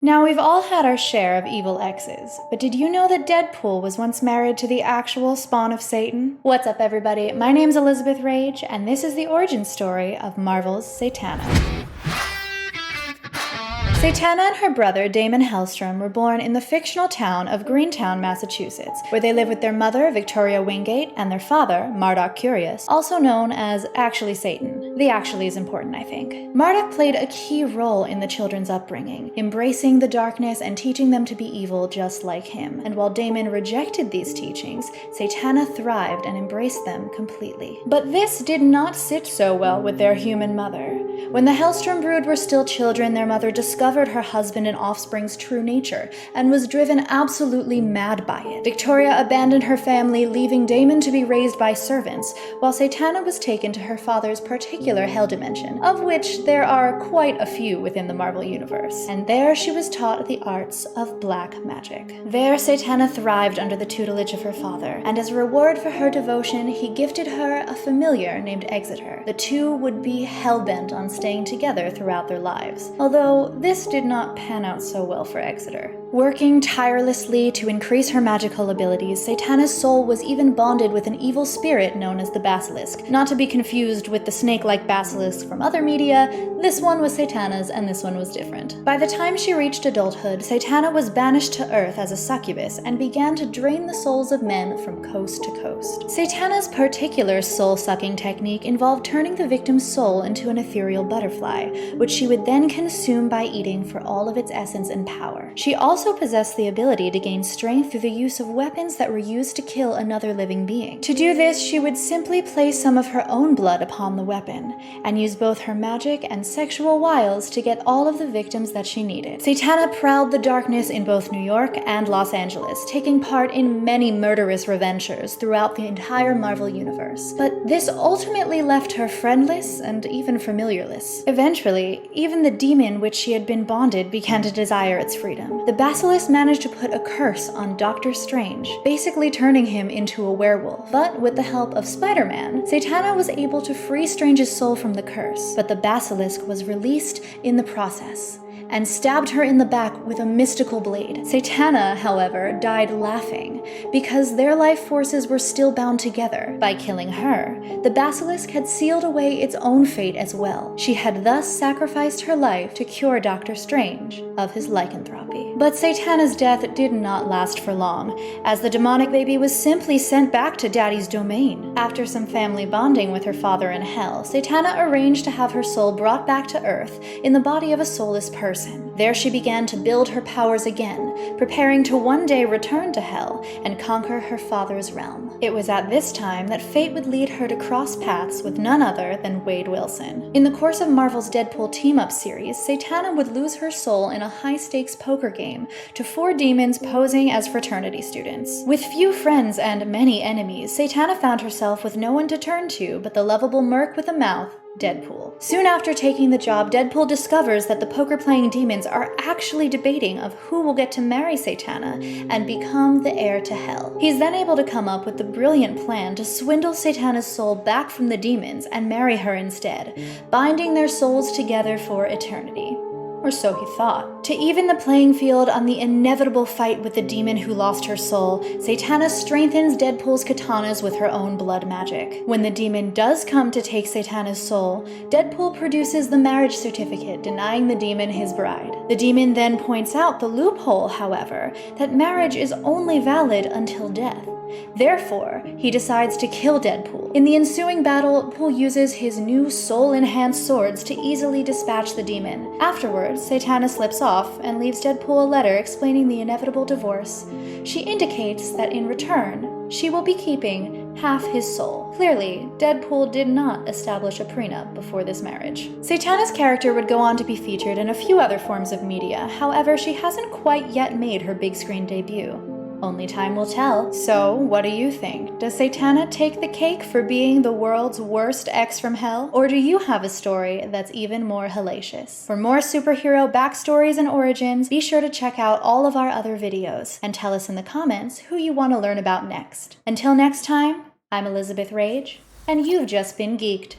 Now, we've all had our share of evil exes, but did you know that Deadpool was once married to the actual spawn of Satan? What's up, everybody? My name's Elizabeth Rage, and this is the origin story of Marvel's Satana. Satana and her brother, Damon Hellstrom, were born in the fictional town of Greentown, Massachusetts, where they live with their mother, Victoria Wingate, and their father, Marduk Curious, also known as Actually Satan. The actually is important, I think. Marduk played a key role in the children's upbringing, embracing the darkness and teaching them to be evil just like him. And while Damon rejected these teachings, Satana thrived and embraced them completely. But this did not sit so well with their human mother. When the Hellstrom brood were still children, their mother discovered her husband and offspring's true nature and was driven absolutely mad by it. Victoria abandoned her family, leaving Damon to be raised by servants, while Satana was taken to her father's particular hell dimension, of which there are quite a few within the Marvel Universe. And there she was taught the arts of black magic. There Satana thrived under the tutelage of her father, and as a reward for her devotion, he gifted her a familiar named Exeter. The two would be hell-bent on staying together throughout their lives, although this did not pan out so well for Exeter. Working tirelessly to increase her magical abilities, Satana's soul was even bonded with an evil spirit known as the Basilisk. Not to be confused with the snake-like basilisk from other media, this one was Satana's and this one was different. By the time she reached adulthood, Satana was banished to Earth as a succubus and began to drain the souls of men from coast to coast. Satana's particular soul-sucking technique involved turning the victim's soul into an ethereal butterfly, which she would then consume by eating for all of its essence and power. She also possessed the ability to gain strength through the use of weapons that were used to kill another living being. To do this, she would simply place some of her own blood upon the weapon, and use both her magic and sexual wiles to get all of the victims that she needed. Satana prowled the darkness in both New York and Los Angeles, taking part in many murderous revengers throughout the entire Marvel Universe. But this ultimately left her friendless and even familiarless. Eventually, even the demon which she had been bonded began to desire its freedom. The Basilisk managed to put a curse on Doctor Strange, basically turning him into a werewolf. But with the help of Spider-Man, Satana was able to free Strange's soul from the curse, but the Basilisk was released in the process and stabbed her in the back with a mystical blade. Satana, however, died laughing, because their life forces were still bound together. By killing her, the Basilisk had sealed away its own fate as well. She had thus sacrificed her life to cure Doctor Strange of his lycanthropy. But Satana's death did not last for long, as the demonic baby was simply sent back to Daddy's domain. After some family bonding with her father in hell, Satana arranged to have her soul brought back to Earth in the body of a soulless person. There she began to build her powers again, preparing to one day return to Hell and conquer her father's realm. It was at this time that fate would lead her to cross paths with none other than Wade Wilson. In the course of Marvel's Deadpool team-up series, Satana would lose her soul in a high-stakes poker game to 4 demons posing as fraternity students. With few friends and many enemies, Satana found herself with no one to turn to but the lovable merc with a mouth, Deadpool. Soon after taking the job, Deadpool discovers that the poker-playing demons are actually debating of who will get to marry Satana and become the heir to Hell. He's then able to come up with the brilliant plan to swindle Satana's soul back from the demons and marry her instead, binding their souls together for eternity. Or so he thought. To even the playing field on the inevitable fight with the demon who lost her soul, Satana strengthens Deadpool's katanas with her own blood magic. When the demon does come to take Satana's soul, Deadpool produces the marriage certificate denying the demon his bride. The demon then points out the loophole, however, that marriage is only valid until death. Therefore, he decides to kill Deadpool. In the ensuing battle, Deadpool uses his new soul-enhanced swords to easily dispatch the demon. Afterwards, Satana slips off and leaves Deadpool a letter explaining the inevitable divorce. She indicates that in return, she will be keeping half his soul. Clearly, Deadpool did not establish a prenup before this marriage. Satana's character would go on to be featured in a few other forms of media. However, she hasn't quite yet made her big screen debut. Only time will tell. So, what do you think? Does Satana take the cake for being the world's worst ex from hell? Or do you have a story that's even more hellacious? For more superhero backstories and origins, be sure to check out all of our other videos and tell us in the comments who you want to learn about next. Until next time, I'm Elizabeth Rage, and you've just been geeked.